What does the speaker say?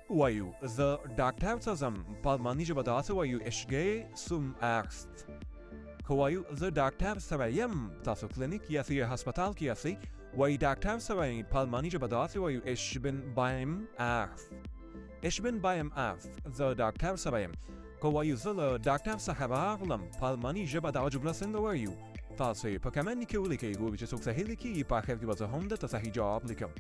وایو زه ډاکټر ته ځم په الماني ژبه داسې وایو ich gehe zum Arzt. که وایو زه ډاکټر سره یم تاسو کلینیک یاست یا هسپتال کې یاستئ وایي ډاکټر سره یې په الماني ژبه داسې وایو ich bin beim Arzt. ich bin beim Arzt. زه ډاکټر سره یم. که وایو زه له ډاکټر څخه راغلم په الماني ژبه دغه جمله څنګه وایو؟ تاسو یې په کمنټ کې ولیکئ ګورو چې څوک صحیح لیکي په آخر کې به زه هم درته صحیح جواب لیکم.